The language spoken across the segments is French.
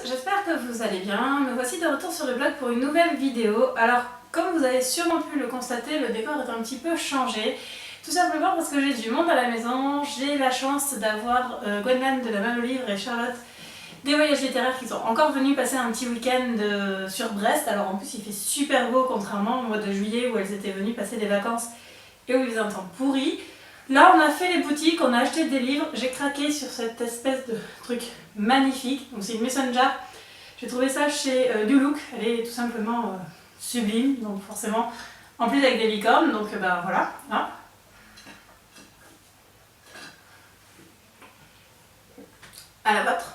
j'espère que vous allez bien. Me voici de retour sur le blog pour une nouvelle vidéo. Alors, comme vous avez sûrement pu le constater, le décor est un petit peu changé. Tout simplement parce que j'ai du monde à la maison. J'ai la chance d'avoir Gwendan de la Main au Livre et Charlotte des Voyages Littéraires qui sont encore venus passer un petit week-end sur Brest. Alors en plus il fait super beau contrairement au mois de juillet où elles étaient venues passer des vacances et où il faisait un temps pourri. Là on a fait les boutiques, on a acheté des livres, j'ai craqué sur cette espèce de truc magnifique. Donc c'est une mason jar, j'ai trouvé ça chez New Look, elle est tout simplement sublime, donc forcément en plus avec des licornes, donc ben voilà. Hein. À la vôtre.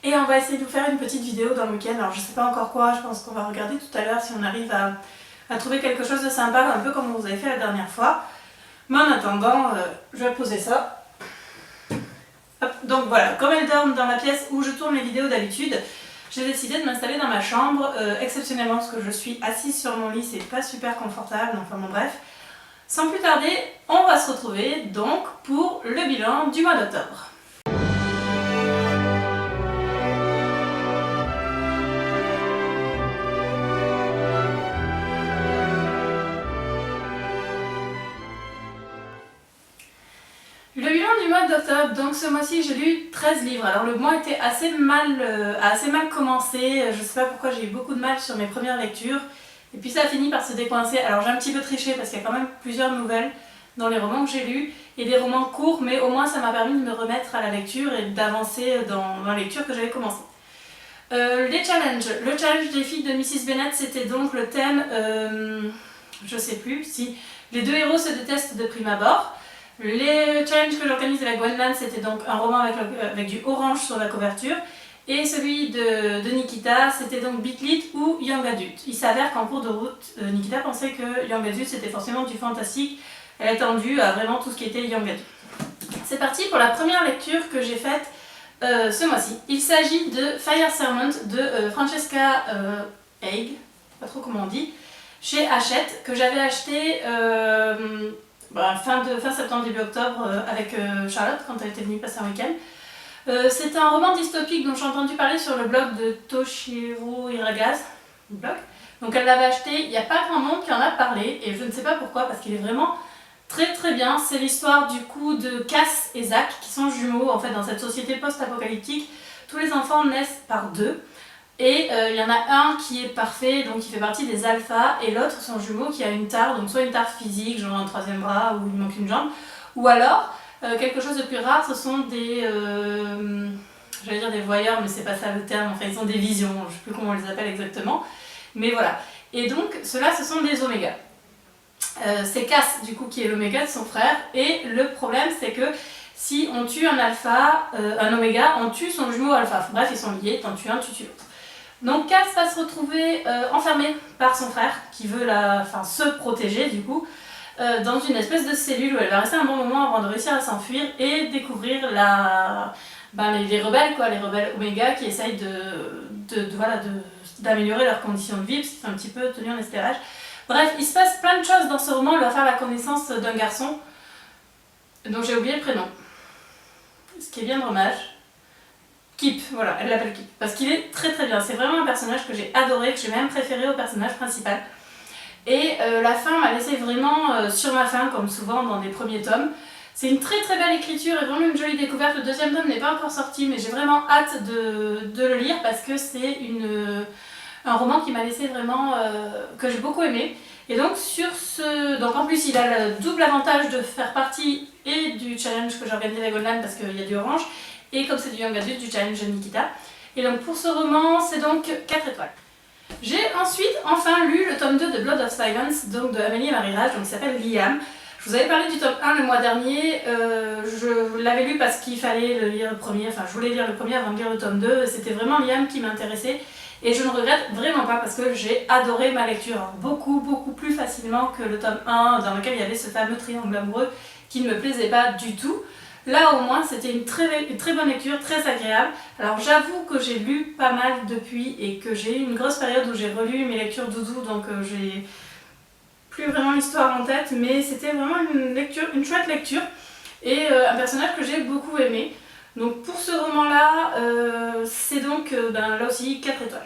Et on va essayer de vous faire une petite vidéo dans le week-end, alors je sais pas encore quoi, je pense qu'on va regarder tout à l'heure si on arrive à trouver quelque chose de sympa, un peu comme vous avez fait la dernière fois. Mais en attendant, je vais poser ça. Hop. Donc voilà, comme elles dorment dans la pièce où je tourne les vidéos d'habitude, j'ai décidé de m'installer dans ma chambre, exceptionnellement parce que je suis assise sur mon lit, c'est pas super confortable, enfin bon bref. Sans plus tarder, on va se retrouver donc pour le bilan du mois d'octobre. Le bilan du mois d'octobre, donc ce mois-ci j'ai lu 13 livres. Alors le mois était a assez mal commencé, je sais pas pourquoi j'ai eu beaucoup de mal sur mes premières lectures. Et puis ça a fini par se décoincer. Alors j'ai un petit peu triché parce qu'il y a quand même plusieurs nouvelles dans les romans que j'ai lus et des romans courts, mais au moins ça m'a permis de me remettre à la lecture et d'avancer dans la lecture que j'avais commencée. Les challenges. Le challenge des filles de Mrs. Bennet, c'était donc le thème, je sais plus, si les deux héros se détestent de prime abord. Les challenges que j'organise avec Gwendan, c'était donc un roman avec du orange sur la couverture. Et celui de Nikita, c'était donc Beat Lit ou Young Adult. Il s'avère qu'en cours de route, Nikita pensait que Young Adult c'était forcément du fantastique. Elle a tendu à vraiment tout ce qui était Young Adult. C'est parti pour la première lecture que j'ai faite ce mois-ci. Il s'agit de Fire Sermon de Francesca Haig, pas trop comment on dit, chez Hachette, que j'avais acheté fin septembre, début octobre avec Charlotte quand elle était venue passer un week-end. C'est un roman dystopique dont j'ai entendu parler sur le blog de Toshiro Hiragase. Donc elle l'avait acheté, il n'y a pas grand monde qui en a parlé et je ne sais pas pourquoi parce qu'il est vraiment très très bien. C'est l'histoire du coup de Cass et Zach qui sont jumeaux en fait dans cette société post-apocalyptique. Tous les enfants naissent par deux. Et il y en a un qui est parfait, donc qui fait partie des alphas, et l'autre, son jumeau, qui a une tare, donc soit une tare physique, genre un troisième bras, ou il manque une jambe, ou alors, quelque chose de plus rare, ce sont des, j'allais dire des voyeurs, mais c'est pas ça le terme, enfin ils ont des visions, je sais plus comment on les appelle exactement, mais voilà. Et donc, ceux-là, ce sont des omégas. C'est Cass, du coup, qui est l'oméga de son frère, et le problème, c'est que si on tue un alpha, un oméga, on tue son jumeau alpha. Bref, ils sont liés, t'en tues un, tu tues l'autre. Donc Cass va se retrouver enfermée par son frère qui veut se protéger du coup dans une espèce de cellule où elle va rester un bon moment avant de réussir à s'enfuir et découvrir les rebelles quoi, les rebelles Oméga qui essayent d'améliorer leurs conditions de vie parce qu'ils sont un petit peu tenus en esclavage. Bref, il se passe plein de choses dans ce roman. Elle va faire la connaissance d'un garçon dont j'ai oublié le prénom, ce qui est bien dommage. Kip, voilà, elle l'appelle Kip, parce qu'il est très très bien, c'est vraiment un personnage que j'ai adoré, que j'ai même préféré au personnage principal. Et la fin m'a laissé vraiment sur ma faim, comme souvent dans les premiers tomes. C'est une très très belle écriture et vraiment une jolie découverte. Le deuxième tome n'est pas encore sorti, mais j'ai vraiment hâte de le lire parce que c'est un roman qui m'a laissé vraiment, que j'ai beaucoup aimé. Et donc donc en plus il a le double avantage de faire partie et du challenge que j'organise avec Gwendan parce qu'il y a du orange, et comme c'est du Young Adult, du challenge de Nikita. Et donc pour ce roman, c'est donc 4 étoiles. J'ai ensuite enfin lu le tome 2 de Blood of Silence, donc de Amélie et Marie Rage, donc qui s'appelle Liam. Je vous avais parlé du tome 1 le mois dernier, je l'avais lu parce qu'il fallait le lire le premier, enfin je voulais lire le premier avant de lire le tome 2, c'était vraiment Liam qui m'intéressait. Et je ne regrette vraiment pas parce que j'ai adoré ma lecture, beaucoup plus facilement que le tome 1 dans lequel il y avait ce fameux triangle amoureux qui ne me plaisait pas du tout. Là au moins c'était une très bonne lecture, très agréable. Alors j'avoue que j'ai lu pas mal depuis et que j'ai eu une grosse période où j'ai relu mes lectures doudou, donc j'ai plus vraiment l'histoire en tête, mais c'était vraiment une chouette lecture et un personnage que j'ai beaucoup aimé. Donc pour ce roman-là, c'est donc là aussi 4 étoiles.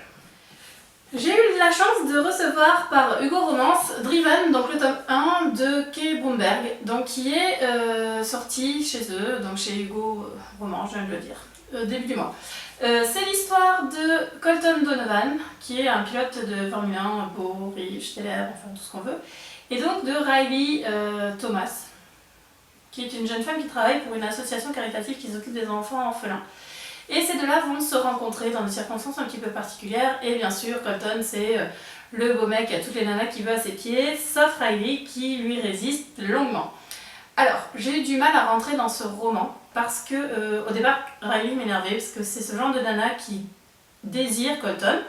J'ai eu la chance de recevoir par Hugo Romance Driven, donc le tome 1 de Kay Bromberg, donc qui est sorti chez eux, donc chez Hugo Romance, je viens de le dire, début du mois. C'est l'histoire de Colton Donovan, qui est un pilote de Formule 1, beau, riche, célèbre, enfin tout ce qu'on veut, et donc de Riley Thomas, qui est une jeune femme qui travaille pour une association caritative qui s'occupe des enfants orphelins. Et ces deux-là vont se rencontrer dans des circonstances un petit peu particulières. Et bien sûr, Colton, c'est le beau mec à toutes les nanas qui veut à ses pieds, sauf Riley qui lui résiste longuement. Alors, j'ai eu du mal à rentrer dans ce roman parce que au départ, Riley m'énervait parce que c'est ce genre de nana qui désire Colton,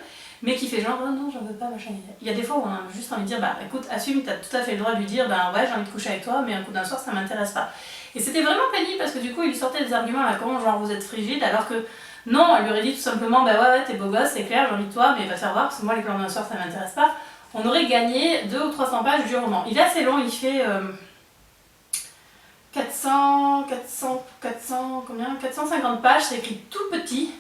mais qui fait genre oh non, j'en veux pas, machin. Il y a des fois où on a juste envie de dire bah écoute, assume, t'as tout à fait le droit de lui dire bah ouais, j'ai envie de coucher avec toi, mais un coup d'un soir, ça m'intéresse pas. Et c'était vraiment pénible parce que du coup, il lui sortait des arguments là, comment genre vous êtes frigide, alors que non, elle lui aurait dit tout simplement bah ouais, t'es beau gosse, c'est clair, j'ai envie de toi, mais va faire voir parce que moi, les plans d'un soir, ça m'intéresse pas. On aurait gagné 200 ou 300 pages du roman. Il est assez long, il fait 450 pages, c'est écrit tout petit.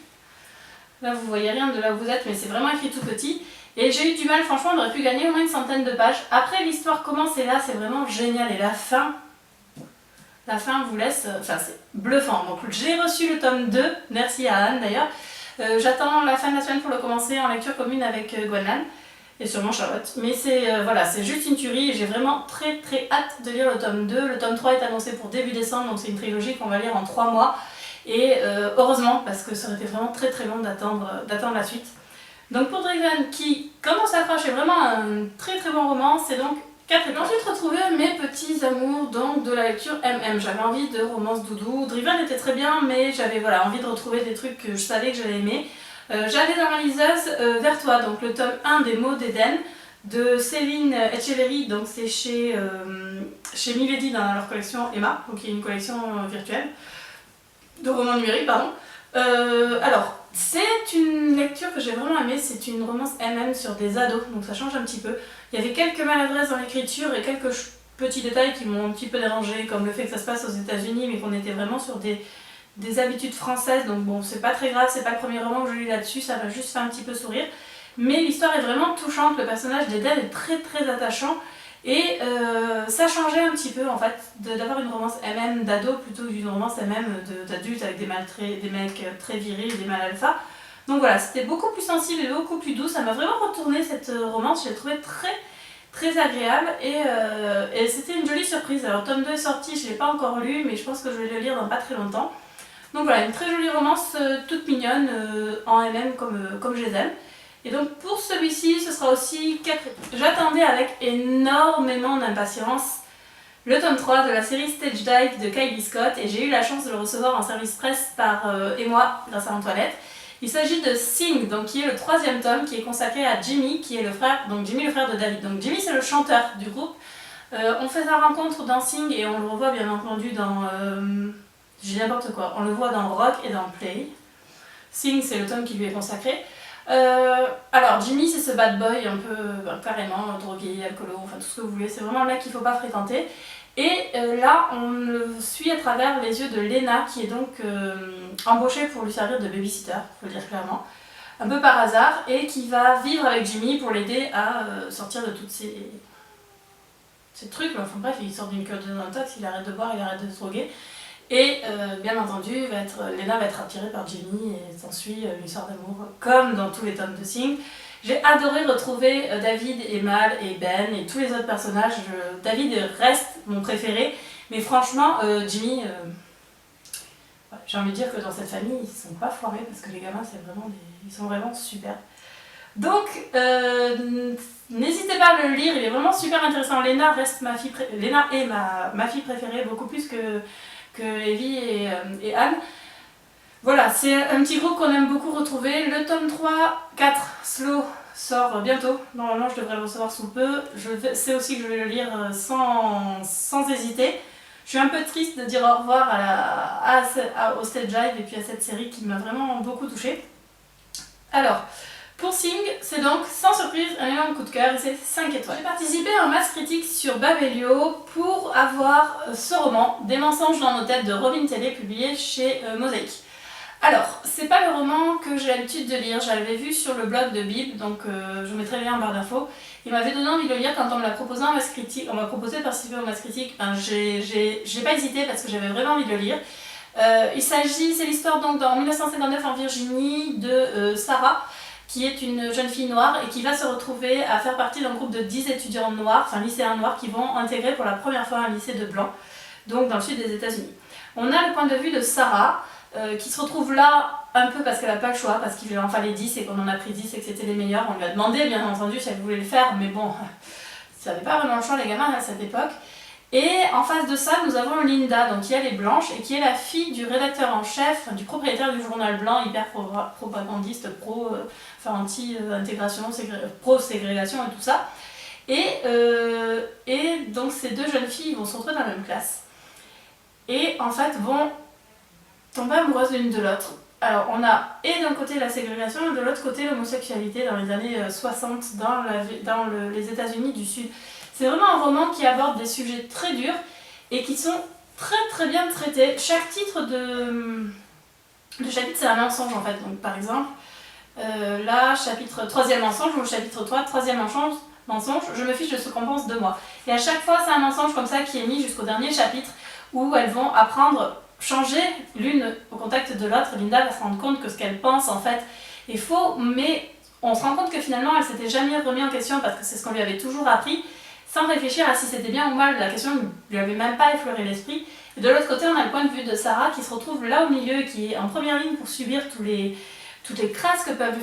Là, vous voyez rien de là où vous êtes, mais c'est vraiment écrit tout petit. Et j'ai eu du mal, franchement, on aurait pu gagner au moins une centaine de pages. Après, l'histoire commence et là, c'est vraiment génial. Et la fin vous laisse, enfin, c'est bluffant. Donc, j'ai reçu le tome 2, merci à Anne d'ailleurs. J'attends la fin de la semaine pour le commencer en lecture commune avec Gwenlan et sûrement Charlotte. Mais c'est voilà, c'est juste une tuerie et j'ai vraiment très très hâte de lire le tome 2. Le tome 3 est annoncé pour début décembre, donc c'est une trilogie qu'on va lire en 3 mois. Et heureusement, parce que ça aurait été vraiment très très long d'attendre la suite. Donc pour Driven, qui, quand on s'accroche, est vraiment un très très bon roman, c'est donc 4 étoiles. J'ai ensuite retrouvé mes petits amours donc, de la lecture MM. J'avais envie de romance doudou. Driven était très bien, mais j'avais voilà, envie de retrouver des trucs que je savais que j'allais aimer. J'allais dans ma liseuse vers toi, donc le tome 1 des mots d'Eden de Céline Etcheverry, donc c'est chez Milady dans leur collection Emma, donc qui est une collection virtuelle de romans numériques, pardon. Alors, c'est une lecture que j'ai vraiment aimée, c'est une romance MM sur des ados, donc ça change un petit peu. Il y avait quelques maladresses dans l'écriture et quelques petits détails qui m'ont un petit peu dérangée, comme le fait que ça se passe aux États-Unis, mais qu'on était vraiment sur des habitudes françaises, donc bon, c'est pas très grave, c'est pas le premier roman que je lis là-dessus, ça m'a juste fait un petit peu sourire. Mais l'histoire est vraiment touchante, le personnage d'Eden est très très attachant. Et ça changeait un petit peu en fait d'avoir une romance MM d'ado plutôt qu'une romance MM d'adulte avec des mecs très virils, des mâles alpha. Donc voilà, c'était beaucoup plus sensible et beaucoup plus doux. Ça m'a vraiment retourné cette romance, je l'ai trouvée très très agréable et c'était une jolie surprise. Alors tome 2 est sorti, je ne l'ai pas encore lu, mais je pense que je vais le lire dans pas très longtemps. Donc voilà, une très jolie romance toute mignonne en MM comme je les aime. Et donc pour celui-ci, ce sera aussi 4 étoiles. J'attendais avec énormément d'impatience le tome 3 de la série Stage Dive de Kylie Scott et j'ai eu la chance de le recevoir en service presse par moi grâce à Antoinette. Il s'agit de Sing, donc qui est le 3e tome, qui est consacré à Jimmy, qui est le frère, donc Jimmy le frère de David. Donc Jimmy c'est le chanteur du groupe. On fait sa rencontre dans Sing et on le revoit bien entendu dans... je dis n'importe quoi, on le voit dans Rock et dans Play. Sing c'est le tome qui lui est consacré. Alors Jimmy c'est ce bad boy un peu carrément drogué, alcoolo, enfin tout ce que vous voulez, c'est vraiment là qu'il ne faut pas fréquenter. Et là on le suit à travers les yeux de Lena qui est donc embauchée pour lui servir de babysitter, il faut le dire clairement, un peu par hasard, et qui va vivre avec Jimmy pour l'aider à sortir de toutes ces trucs, enfin bref, il sort d'une cure de detox, il arrête de boire, il arrête de se droguer. Et bien entendu, Lena va être attirée par Jimmy et s'ensuit une histoire d'amour, comme dans tous les tomes de Sing. J'ai adoré retrouver David et Mal et Ben et tous les autres personnages. David reste mon préféré, mais franchement, Jimmy, j'ai envie de dire que dans cette famille, ils sont pas foirés parce que les gamins, ils sont vraiment super. Donc, n'hésitez pas à le lire, il est vraiment super intéressant. Lena est ma fille préférée, beaucoup plus que Evie et Anne. Voilà, c'est un petit groupe qu'on aime beaucoup retrouver. Le tome 4, Slow, sort bientôt. Normalement, je devrais le recevoir sous peu. Je sais aussi que je vais le lire sans hésiter. Je suis un peu triste de dire au revoir au Stage Dive et puis à cette série qui m'a vraiment beaucoup touchée. Alors, pour Sing, c'est donc sans surprise un énorme coup de cœur et c'est 5 étoiles. J'ai participé à un mass critique sur Babelio pour avoir ce roman, Des mensonges dans nos têtes de Robin Telley, publié chez Mosaïque. Alors, c'est pas le roman que j'ai l'habitude de lire, je l'avais vu sur le blog de Bib, donc je mettrai le lien en barre d'infos. Il m'avait donné envie de le lire quand on me l'a proposé en masse critique, on m'a proposé de participer en masse critique, ben, j'ai pas hésité parce que j'avais vraiment envie de le lire. C'est l'histoire donc en 1959 en Virginie de Sarah, qui est une jeune fille noire et qui va se retrouver à faire partie d'un groupe de 10 étudiants noirs, enfin lycéens noirs, qui vont intégrer pour la première fois un lycée de blancs, donc dans le sud des États-Unis. On a le point de vue de Sarah, qui se retrouve là un peu parce qu'elle n'a pas le choix, parce qu'il en fallait 10 et qu'on en a pris 10 et que c'était les meilleurs. On lui a demandé bien entendu si elle voulait le faire, mais bon, ça n'avait pas vraiment le choix les gamins à cette époque. Et en face de ça, nous avons Linda, donc qui elle est blanche et qui est la fille du rédacteur en chef, du propriétaire du journal blanc, hyper propagandiste, anti-intégration, pro-ségrégation et tout ça. Et donc ces deux jeunes filles vont se retrouver dans la même classe. Et en fait vont tomber amoureuses l'une de l'autre. Alors on a et d'un côté la ségrégation et de l'autre côté l'homosexualité dans les années 60 dans les États-Unis du Sud. C'est vraiment un roman qui aborde des sujets très durs et qui sont très très bien traités. Chaque titre de chapitre c'est un mensonge en fait. Donc par exemple, là, chapitre 3e mensonge ou chapitre 3, 3e mensonge, je me fiche de ce qu'on pense de moi. Et à chaque fois c'est un mensonge comme ça qui est mis jusqu'au dernier chapitre où elles vont apprendre changer l'une au contact de l'autre. Linda va se rendre compte que ce qu'elle pense en fait est faux, mais on se rend compte que finalement elle s'était jamais remis en question parce que c'est ce qu'on lui avait toujours appris, sans réfléchir à si c'était bien ou mal. La question ne lui avait même pas effleuré l'esprit. Et de l'autre côté, on a le point de vue de Sarah qui se retrouve là au milieu, qui est en première ligne pour subir toutes les crasses que peuvent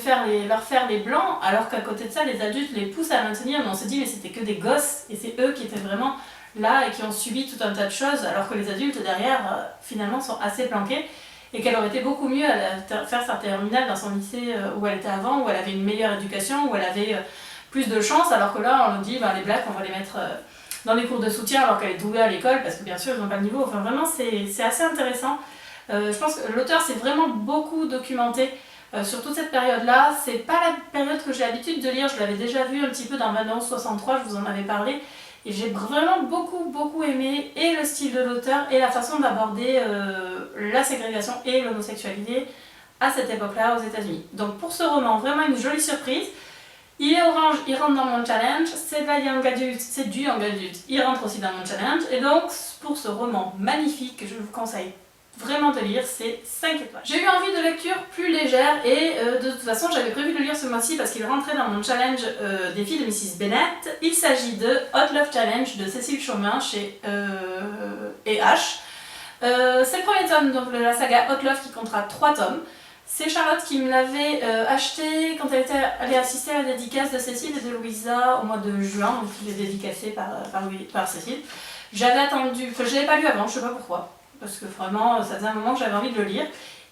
leur faire les blancs, alors qu'à côté de ça, les adultes les poussent à maintenir, mais on se dit mais c'était que des gosses, et c'est eux qui étaient vraiment là et qui ont subi tout un tas de choses, alors que les adultes derrière, finalement, sont assez planqués, et qu'elle aurait été beaucoup mieux à faire sa terminale dans son lycée où elle était avant, où elle avait une meilleure éducation, où elle avait plus de chance, alors que là, on nous dit, les blacks, on va les mettre dans les cours de soutien alors qu'elle est douée à l'école, parce que bien sûr, ils n'ont pas le niveau. Enfin, vraiment, c'est assez intéressant. Je pense que l'auteur s'est vraiment beaucoup documenté sur toute cette période-là. C'est pas la période que j'ai l'habitude de lire, je l'avais déjà vu un petit peu dans Manon 63, je vous en avais parlé, et j'ai vraiment beaucoup aimé et le style de l'auteur et la façon d'aborder la ségrégation et l'homosexualité à cette époque-là aux États-Unis. Donc pour ce roman, vraiment une jolie surprise. Il est orange, il rentre dans mon challenge, c'est du young adulte, il rentre aussi dans mon challenge. Et donc pour ce roman magnifique que je vous conseille vraiment de lire, c'est 5 étoiles. J'ai eu envie de lecture plus légère et de toute façon j'avais prévu de le lire ce mois-ci parce qu'il rentrait dans mon challenge des filles de Mrs. Bennet. Il s'agit de Hot Love Challenge de Cécile Chaumin chez E.H. C'est le premier tome donc, de la saga Hot Love qui comptera 3 tomes. C'est Charlotte qui me l'avait acheté quand elle était allée assister à la dédicace de Cécile et de Louisa au mois de juin, donc il est dédicacé par Cécile. J'avais attendu, je ne l'avais pas lu avant, je ne sais pas pourquoi, parce que vraiment ça faisait un moment que j'avais envie de le lire,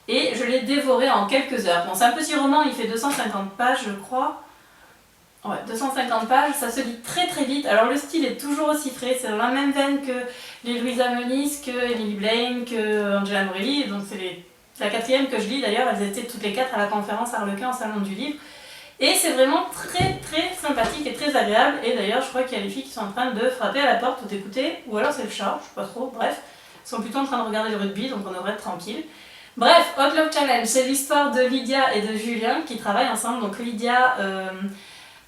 et je l'ai dévoré en quelques heures. Bon, c'est un petit roman, il fait 250 pages je crois. Ouais, 250 pages, ça se lit très très vite. Alors le style est toujours aussi frais, c'est dans la même veine que les Louisa Meunice, que Emily Blaine, que Angela Morelli, donc c'est la 4e que je lis d'ailleurs, elles étaient toutes les 4 à la conférence Harlequin au Salon du Livre. Et c'est vraiment très très sympathique et très agréable. Et d'ailleurs, je crois qu'il y a les filles qui sont en train de frapper à la porte ou d'écouter, ou alors c'est le chat, je sais pas trop, bref. Elles sont plutôt en train de regarder le rugby, donc on devrait être tranquille. Bref, Hot Love Challenge, c'est l'histoire de Lydia et de Julien qui travaillent ensemble. Donc Lydia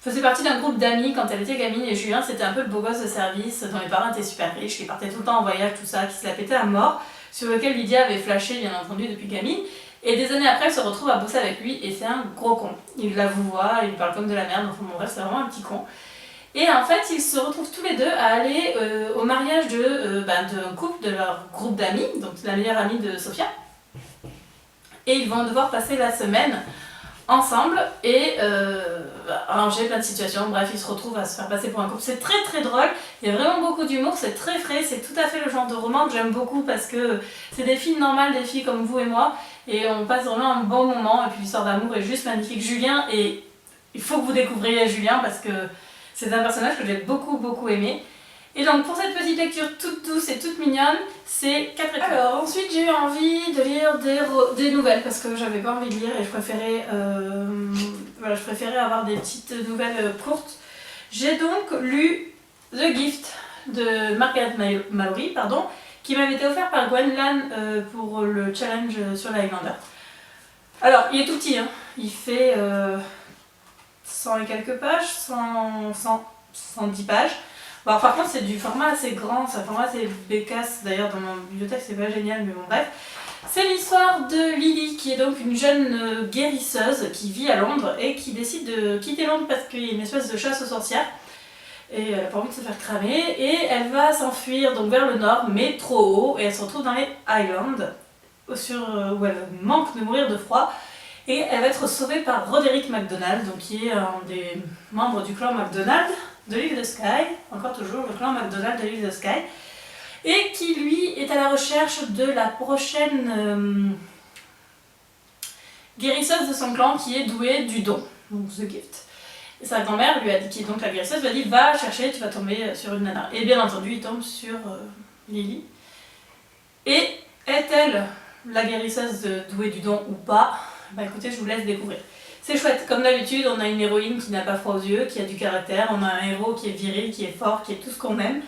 faisait partie d'un groupe d'amis quand elle était gamine, et Julien c'était un peu le beau gosse de service dont les parents étaient super riches, qui partaient tout le temps en voyage, tout ça, qui se la pétait à mort, sur lequel Lydia avait flashé bien entendu depuis gamine. Et des années après, elle se retrouve à bosser avec lui et c'est un gros con. Il la vouvoie, il lui parle comme de la merde, enfin bon bref, c'est vraiment un petit con. Et en fait, ils se retrouvent tous les deux à aller au mariage d'un couple de leur groupe d'amis, donc la meilleure amie de Sophia. Et ils vont devoir passer la semaine ensemble et arranger plein de situations. Bref, ils se retrouvent à se faire passer pour un couple. C'est très très drôle, il y a vraiment beaucoup d'humour, c'est très frais, c'est tout à fait le genre de roman que j'aime beaucoup parce que c'est des filles normales, des filles comme vous et moi, et on passe vraiment un bon moment, et puis l'histoire d'amour est juste magnifique. Julien, et il faut que vous découvriez Julien parce que c'est un personnage que j'ai beaucoup aimé. Et donc pour cette petite lecture toute douce et toute mignonne, c'est 4 étoiles. Alors ensuite j'ai eu envie de lire des nouvelles parce que j'avais pas envie de lire et je préférais avoir des petites nouvelles courtes. J'ai donc lu The Gift de Margaret Mallory, qui m'avait été offert par Gwen Lan pour le challenge sur l'Highlander. Alors, il est tout petit, hein. Il fait 100 et quelques pages, 110 pages. Bon, alors, par contre, c'est du format assez grand, c'est un format assez bécasse. D'ailleurs, dans ma bibliothèque, c'est pas génial, mais bon, bref. C'est l'histoire de Lily, qui est donc une jeune guérisseuse qui vit à Londres et qui décide de quitter Londres parce qu'il y a une espèce de chasse aux sorcières. Et elle n'a pas envie de se faire cramer. Et elle va s'enfuir donc vers le nord, mais trop haut. Et elle se retrouve dans les Highlands, où elle manque de mourir de froid. Et elle va être sauvée par Roderick MacDonald, donc qui est un des membres du clan MacDonald de l'île de Skye, encore toujours le clan MacDonald de l'île de Skye, et qui lui est à la recherche de la prochaine guérisseuse de son clan qui est douée du don, donc The Gift. Et sa grand-mère lui a dit, qui est donc la guérisseuse, lui a dit va chercher, tu vas tomber sur une nana. Et bien entendu, il tombe sur Lily. Et est-elle la guérisseuse douée du don ou pas? Bah écoutez, je vous laisse découvrir. C'est chouette, comme d'habitude, on a une héroïne qui n'a pas froid aux yeux, qui a du caractère, on a un héros qui est viril, qui est fort, qui est tout ce qu'on aime.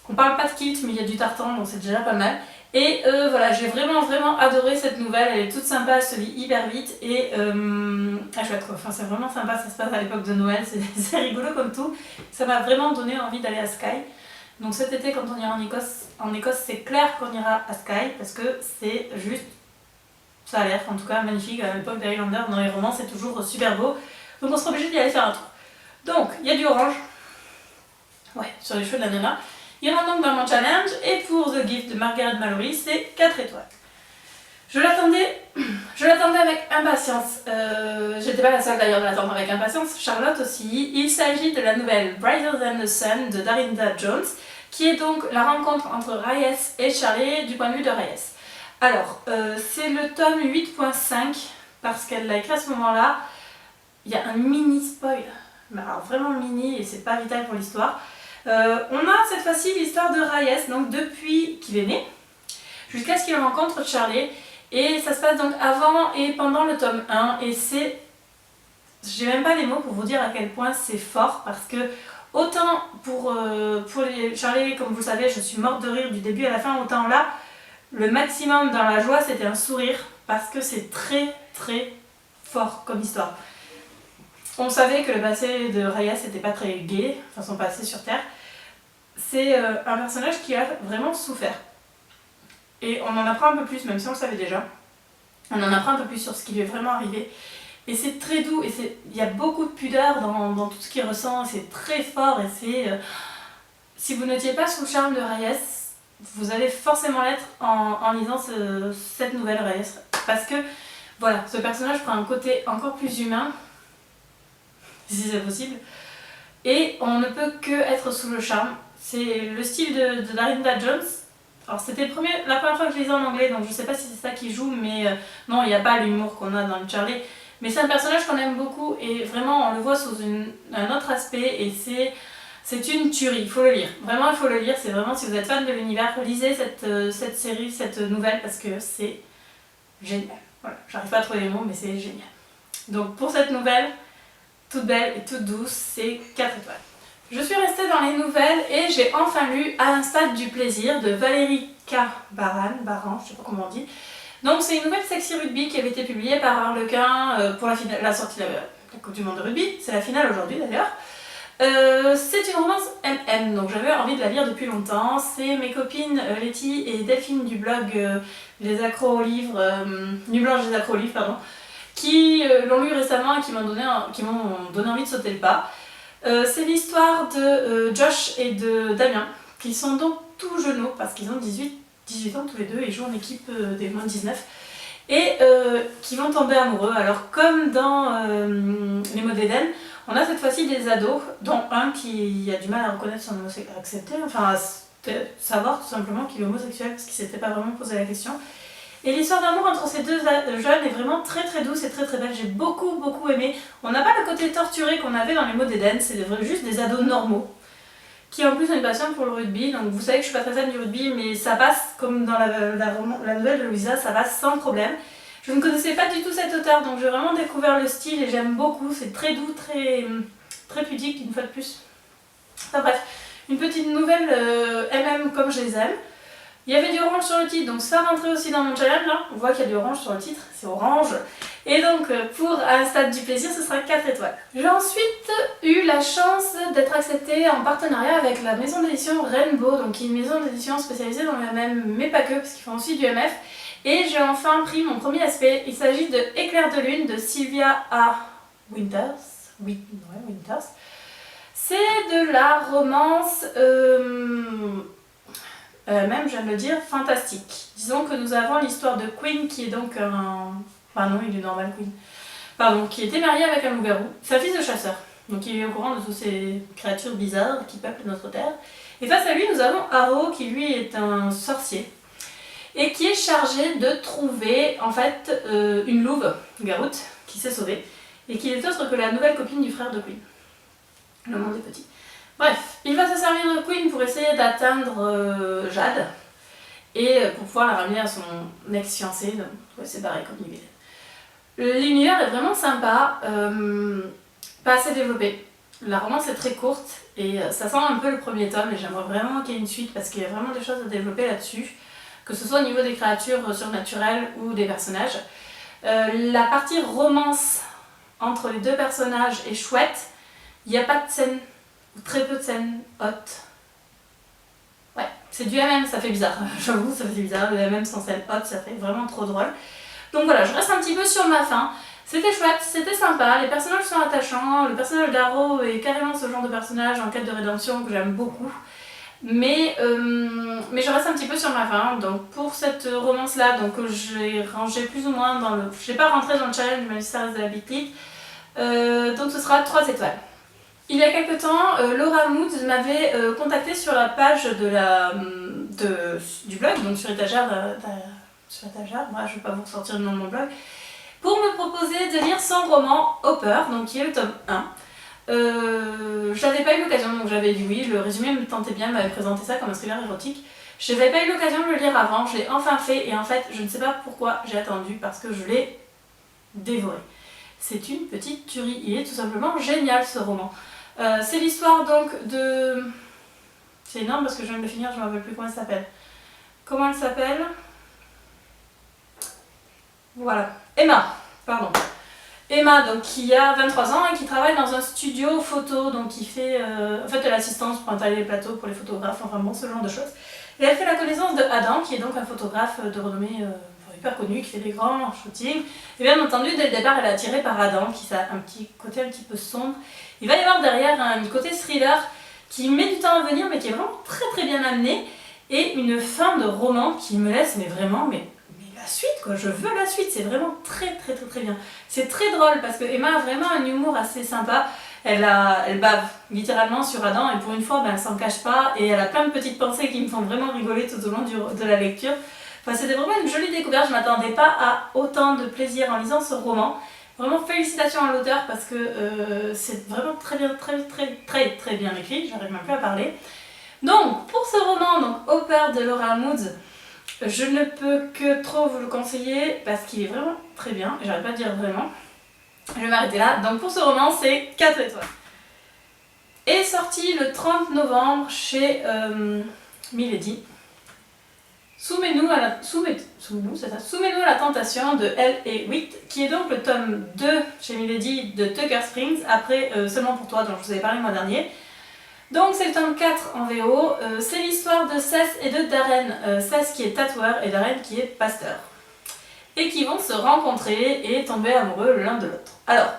On parle pas de kilt, mais il y a du tartan, donc c'est déjà pas mal. Et voilà, j'ai vraiment adoré cette nouvelle, elle est toute sympa, elle se lit hyper vite et chouette quoi, enfin c'est vraiment sympa, ça se passe à l'époque de Noël, c'est rigolo comme tout. Ça m'a vraiment donné envie d'aller à Skye. Donc cet été quand on ira en Écosse c'est clair qu'on ira à Skye parce que c'est juste, ça a l'air en tout cas magnifique, à l'époque des Highlanders, dans les romans c'est toujours super beau. Donc on sera obligé d'y aller faire un tour. Donc il y a du orange, ouais, sur les cheveux de la nana. Il rentre donc dans mon challenge et pour The Gift de Margaret Mallory, c'est 4 étoiles. Je l'attendais avec impatience. J'étais pas la seule d'ailleurs de l'attendre avec impatience, Charlotte aussi. Il s'agit de la nouvelle Brighter Than the Sun de Darynda Jones, qui est donc la rencontre entre Reyes et Charlie du point de vue de Reyes. Alors, c'est le tome 8.5, parce qu'elle l'a écrit à ce moment-là. Il y a un mini spoil, mais alors vraiment mini et c'est pas vital pour l'histoire. On a cette fois-ci l'histoire de Reyes, donc depuis qu'il est né, jusqu'à ce qu'il rencontre Charlie, et ça se passe donc avant et pendant le tome 1, et c'est... J'ai même pas les mots pour vous dire à quel point c'est fort, parce que autant pour les Charlie, comme vous le savez, je suis morte de rire du début à la fin, autant là, le maximum dans la joie c'était un sourire, parce que c'est très fort comme histoire. On savait que le passé de Reyes n'était pas très gai, enfin son passé sur Terre. C'est un personnage qui a vraiment souffert. Et on en apprend un peu plus, même si on le savait déjà. On en apprend un peu plus sur ce qui lui est vraiment arrivé. Et c'est très doux, et il y a beaucoup de pudeur dans tout ce qu'il ressent, c'est très fort, et c'est... si vous n'étiez pas sous le charme de Reyes, vous allez forcément l'être en lisant cette nouvelle Reyes. Parce que, voilà, ce personnage prend un côté encore plus humain, si c'est possible, et on ne peut que être sous le charme. C'est le style de Darynda Jones. Alors c'était la première fois que je lisais en anglais, donc je sais pas si c'est ça qui joue, mais non, il n'y a pas l'humour qu'on a dans le Charlie. Mais c'est un personnage qu'on aime beaucoup, et vraiment on le voit sous un autre aspect, et c'est une tuerie, il faut le lire. Vraiment il faut le lire, c'est vraiment, si vous êtes fan de l'univers, lisez cette série, cette nouvelle, parce que c'est génial. Voilà, j'arrive pas à trouver les mots, mais c'est génial. Donc pour cette nouvelle, toute belle et toute douce, c'est 4 étoiles. Je suis restée dans les nouvelles et j'ai enfin lu À un stade du plaisir de Valérie K. Baran, je sais pas comment on dit. Donc c'est une nouvelle sexy rugby qui avait été publiée par Harlequin pour la sortie de la Coupe du Monde de rugby. C'est la finale aujourd'hui d'ailleurs. C'est une romance MM, donc j'avais envie de la lire depuis longtemps. C'est mes copines Letty et Delphine du blog Les Accros aux livres, Nuit Blanche des Accros aux livres, pardon, qui l'ont lu récemment et qui m'ont donné envie de sauter le pas. C'est l'histoire de Josh et de Damien, qui sont donc tout genoux, parce qu'ils ont 18 ans tous les deux, et jouent en équipe des moins de 19, et qui vont tomber amoureux. Alors comme dans Les mots d'Éden, on a cette fois-ci des ados, dont un qui a du mal à reconnaître son homosexualité, enfin à savoir tout simplement qu'il est homosexuel, parce qu'il ne s'était pas vraiment posé la question. Et l'histoire d'amour entre ces deux jeunes est vraiment très douce et très belle. J'ai beaucoup aimé. On n'a pas le côté torturé qu'on avait dans Les mots d'Éden, c'est juste des ados normaux qui en plus ont une passion pour le rugby. Donc vous savez que je suis pas très fan du rugby, mais ça passe comme dans la nouvelle de Louisa, ça passe sans problème. Je ne connaissais pas du tout cet auteur, donc j'ai vraiment découvert le style et j'aime beaucoup. C'est très doux, très pudique une fois de plus. Enfin bref, une petite nouvelle MM comme je les aime. Il y avait du orange sur le titre, donc ça rentrait aussi dans mon challenge. Là. On voit qu'il y a du orange sur le titre, c'est orange. Et donc pour un stade du plaisir, ce sera 4 étoiles. J'ai ensuite eu la chance d'être acceptée en partenariat avec la maison d'édition Rainbow, donc qui est une maison d'édition spécialisée dans le MM, mais pas que, parce qu'ils font aussi du MF. Et j'ai enfin pris mon premier aspect. Il s'agit de Éclair de lune de Sylvia A. Winters. Oui, ouais, Winters. C'est de la romance, même je viens de le dire, fantastique. Disons que nous avons l'histoire de Queen qui est donc un... Enfin non, il est normal Queen. Pardon, qui était marié avec un loup-garou. C'est un fils de chasseur. Donc il est au courant de toutes ces créatures bizarres qui peuplent notre terre. Et face à lui, nous avons Arrow qui lui est un sorcier. Et qui est chargé de trouver en fait une louve, Garou, qui s'est sauvée. Et qui n'est autre que la nouvelle copine du frère de Queen. Le monde est petit. Bref, il va se servir de Queen pour essayer d'atteindre Jade. Et pour pouvoir la ramener à son ex-fiancé, donc ouais, c'est pareil comme il est. L'univers est vraiment sympa, pas assez développé. La romance est très courte et ça sent un peu le premier tome et j'aimerais vraiment qu'il y ait une suite parce qu'il y a vraiment des choses à développer là-dessus, que ce soit au niveau des créatures surnaturelles ou des personnages. La partie romance entre les deux personnages est chouette, il n'y a pas de scène, ou très peu de scènes hautes. Ouais, c'est du MM, ça fait bizarre, j'avoue, ça fait bizarre, le MM sans scène haute, ça fait vraiment trop drôle. Donc voilà, je reste un petit peu sur ma faim. C'était chouette, c'était sympa, les personnages sont attachants, le personnage d'Arrow est carrément ce genre de personnage en quête de rédemption que j'aime beaucoup. Mais je reste un petit peu sur ma faim, donc pour cette romance-là, donc j'ai rangé plus ou moins dans le... Je n'ai pas rentré dans le challenge, même si ça reste de la Big Click, donc ce sera 3 étoiles. Il y a quelques temps, Laura Moods m'avait contacté sur la page du blog, donc sur étagère, moi je ne vais pas vous ressortir le nom de mon blog, pour me proposer de lire son roman Hopper, donc qui est le tome 1. Je n'avais pas eu l'occasion, donc j'avais dit oui, le résumé me tentait bien, m'avait présenté ça comme un thriller érotique. Je n'avais pas eu l'occasion de le lire avant, je l'ai enfin fait et en fait je ne sais pas pourquoi j'ai attendu parce que je l'ai dévoré. C'est une petite tuerie, il est tout simplement génial ce roman. C'est l'histoire donc de... C'est énorme parce que je viens de le finir, je ne me rappelle plus comment elle s'appelle. Comment elle s'appelle? Voilà, Emma, pardon. Emma, donc, qui a 23 ans et qui travaille dans un studio photo, donc qui fait en fait, de l'assistance pour installer les plateaux pour les photographes, enfin bon, ce genre de choses. Et elle fait la connaissance de Adam, qui est donc un photographe de renommée hyper connu, qui fait des grands shootings. Et bien entendu, dès le départ, elle est attirée par Adam, qui a un petit côté un petit peu sombre. Il va y avoir derrière un côté thriller qui met du temps à venir, mais qui est vraiment très très bien amené. Et une fin de roman qui me laisse, mais vraiment, mais la suite quoi, je veux la suite, c'est vraiment très très très très bien. C'est très drôle parce que Emma a vraiment un humour assez sympa, elle bave littéralement sur Adam et pour une fois ben, elle s'en cache pas et elle a plein de petites pensées qui me font vraiment rigoler tout au long de la lecture. Enfin, c'était vraiment une jolie découverte, je m'attendais pas à autant de plaisir en lisant ce roman. Vraiment félicitations à l'auteur parce que c'est vraiment très bien, très bien écrit, j'arrive même plus à parler. Donc pour ce roman, donc Hopper de Laura Moods, je ne peux que trop vous le conseiller parce qu'il est vraiment très bien, et j'arrête pas de dire vraiment. Je vais m'arrêter là, donc pour ce roman c'est 4 étoiles. Est sorti le 30 novembre chez Milady. Soumettez-nous à la tentation de Elle et Witt, qui est donc le tome 2 chez Milady de Tucker Springs, après Seulement pour toi dont je vous avais parlé le mois dernier. Donc c'est le tome 4 en VO, c'est l'histoire de Cess et de Darren, Cess qui est tatoueur et Darren qui est pasteur. Et qui vont se rencontrer et tomber amoureux l'un de l'autre. Alors,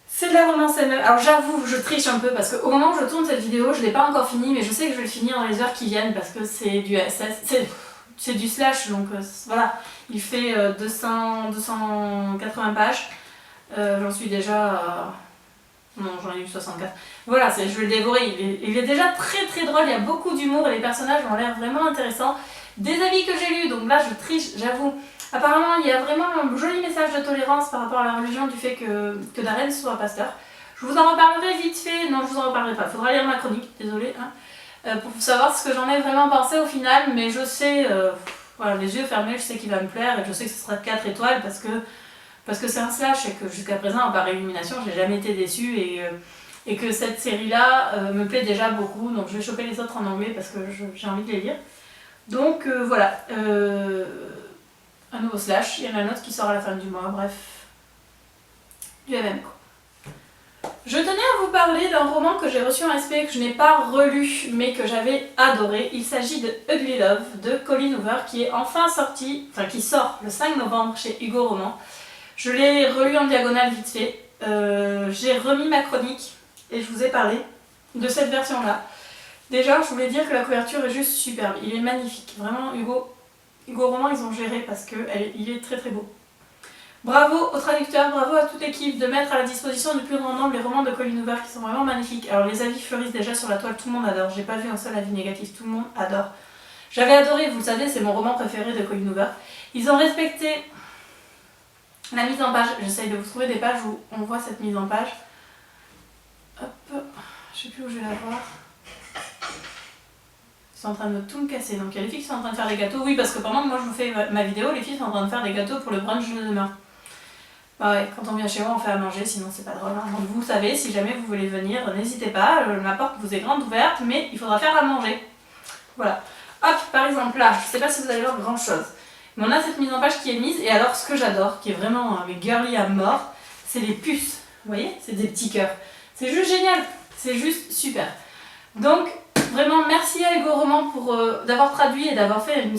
c'est de la romance elle-même. Alors j'avoue, je triche un peu parce qu'au moment où je tourne cette vidéo, je ne l'ai pas encore finie, mais je sais que je vais le finir dans les heures qui viennent parce que c'est du c'est du slash, donc voilà. Il fait 280 pages, j'en suis déjà... Non, j'en ai eu 64. Voilà, je vais le dévorer. Il est déjà très très drôle, il y a beaucoup d'humour et les personnages ont l'air vraiment intéressants. Des avis que j'ai lus, donc là je triche, j'avoue. Apparemment, il y a vraiment un joli message de tolérance par rapport à la religion du fait que Darren soit pasteur. Je vous en reparlerai vite fait. Non, je vous en reparlerai pas. Faudra lire ma chronique, désolée, hein, pour savoir ce que j'en ai vraiment pensé au final. Mais je sais, voilà, les yeux fermés, je sais qu'il va me plaire et je sais que ce sera 4 étoiles parce que c'est un slash et que jusqu'à présent, par élimination, j'ai jamais été déçue et que cette série-là me plaît déjà beaucoup. Donc je vais choper les autres en anglais parce que j'ai envie de les lire. Donc voilà, un nouveau slash, il y en a un autre qui sort à la fin du mois, bref, du MM quoi. Je tenais à vous parler d'un roman que j'ai reçu en SP, que je n'ai pas relu, mais que j'avais adoré. Il s'agit de Ugly Love de Colleen Hoover, qui est enfin sorti, enfin qui sort le 5 novembre chez Hugo Roman. Je l'ai relu en diagonale vite fait. J'ai remis ma chronique et je vous ai parlé de cette version-là. Déjà, je voulais dire que la couverture est juste superbe. Il est magnifique. Vraiment, Hugo Roman, ils ont géré parce qu'il est très très beau. Bravo aux traducteurs, bravo à toute l'équipe de mettre à la disposition du plus grand nombre les romans de Colleen Hoover qui sont vraiment magnifiques. Alors les avis fleurissent déjà sur la toile, tout le monde adore. J'ai pas vu un seul avis négatif, tout le monde adore. J'avais adoré, vous le savez, c'est mon roman préféré de Colleen Hoover. Ils ont respecté la mise en page. J'essaye de vous trouver des pages où on voit cette mise en page. Hop, je sais plus où je vais la voir. Ils sont en train de tout me casser. Donc il y a les filles qui sont en train de faire des gâteaux. Oui, parce que pendant que moi je vous fais ma vidéo, les filles sont en train de faire des gâteaux pour le brunch de demain. Bah ouais, quand on vient chez moi, on fait à manger, sinon c'est pas drôle. Hein. Donc vous savez, si jamais vous voulez venir, n'hésitez pas, ma porte vous est grande ouverte, mais il faudra faire à manger. Voilà. Hop, par exemple là, je sais pas si vous allez voir grand chose, mais on a cette mise en page qui est mise, et alors ce que j'adore, qui est vraiment mais girly à mort, c'est les puces. Vous voyez, c'est des petits cœurs. C'est juste génial, c'est juste super. Donc, vraiment merci à Hugo Roman pour d'avoir traduit et d'avoir fait une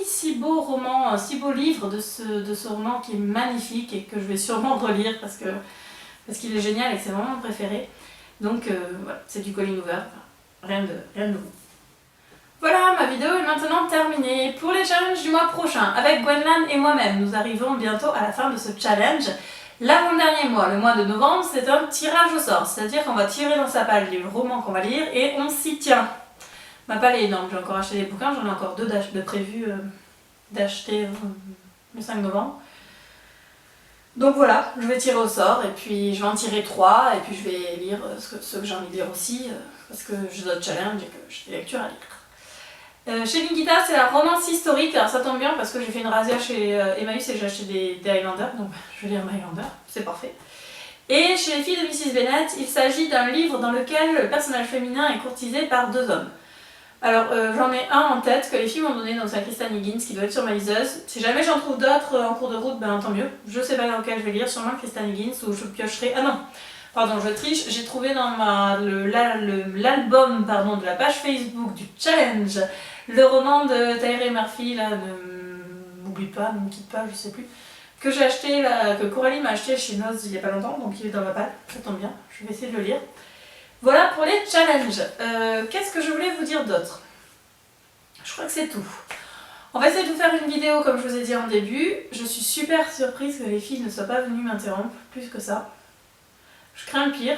si beau roman, un si beau livre de ce roman qui est magnifique et que je vais sûrement relire parce qu'il est génial et que c'est vraiment mon préféré. Donc voilà, c'est du Colleen Hoover, rien de nouveau. Voilà, ma vidéo est maintenant terminée. Pour les challenges du mois prochain, avec Gwenlan et moi-même, nous arrivons bientôt à la fin de ce challenge. L'avant-dernier mois, le mois de novembre, c'est un tirage au sort, c'est-à-dire qu'on va tirer dans sa palle les romans qu'on va lire et on s'y tient. Ma palle est énorme, j'ai encore acheté des bouquins, j'en ai encore 2 de prévus d'acheter le 5 novembre. Donc voilà, je vais tirer au sort et puis je vais en tirer 3 et puis je vais lire ceux que j'ai envie de lire aussi parce que j'ai d'autres challenges et que j'ai des lectures à lire. Chez Linkita, c'est la romance historique, alors ça tombe bien parce que j'ai fait une razzia chez Emmaüs et j'ai acheté des Highlanders, donc je vais lire My Highlander, c'est parfait. Et chez les filles de Mrs. Bennet, il s'agit d'un livre dans lequel le personnage féminin est courtisé par 2 hommes. Alors j'en ai un en tête que les filles m'ont donné, donc c'est Kristen Higgins qui doit être sur ma liseuse. Si jamais j'en trouve d'autres en cours de route, ben tant mieux. Je sais pas dans lequel je vais lire, sûrement Kristen Higgins ou je piocherai... Ah non, pardon, je triche, j'ai trouvé dans l'album de la page Facebook du challenge le roman de Tyree Murphy, là, ne m'oublie pas, ne me quitte pas, je sais plus, que j'ai acheté, là, que Coralie m'a acheté chez Noz il y a pas longtemps, donc il est dans ma palle, ça tombe bien, je vais essayer de le lire. Voilà pour les challenges. Qu'est-ce que je voulais vous dire d'autre? Je crois que c'est tout. On va essayer de vous faire une vidéo comme je vous ai dit en début. Je suis super surprise que les filles ne soient pas venues m'interrompre plus que ça. Je crains le pire.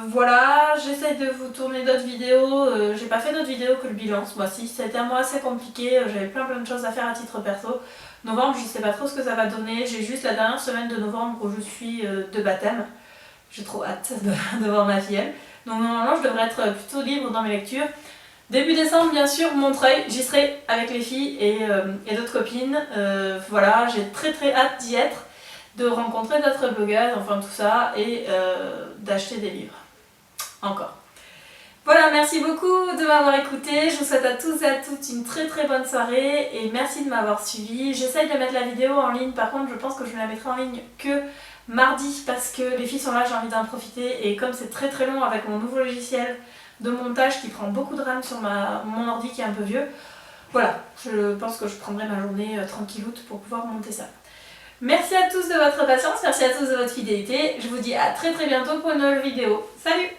Voilà, j'essaie de vous tourner d'autres vidéos. J'ai pas fait d'autres vidéos que le bilan ce mois-ci. C'était un mois assez compliqué. J'avais plein de choses à faire à titre perso. Novembre, je sais pas trop ce que ça va donner. J'ai juste la dernière semaine de novembre où je suis de baptême. J'ai trop hâte de voir ma filleule. Donc normalement je devrais être plutôt libre dans mes lectures. Début décembre bien sûr, Montreuil, j'y serai avec les filles et d'autres copines. Voilà, j'ai très hâte d'y être, de rencontrer d'autres blogueuses, enfin tout ça, et d'acheter des livres. Encore. Voilà, merci beaucoup de m'avoir écouté. Je vous souhaite à tous et à toutes une très bonne soirée et merci de m'avoir suivi. J'essaye de mettre la vidéo en ligne, par contre je pense que je ne la mettrai en ligne que mardi parce que les filles sont là, j'ai envie d'en profiter et comme c'est très long avec mon nouveau logiciel de montage qui prend beaucoup de RAM sur mon ordi qui est un peu vieux, voilà, je pense que je prendrai ma journée tranquilloute pour pouvoir monter ça. Merci à tous de votre patience, merci à tous de votre fidélité, je vous dis à très bientôt pour une nouvelle vidéo. Salut!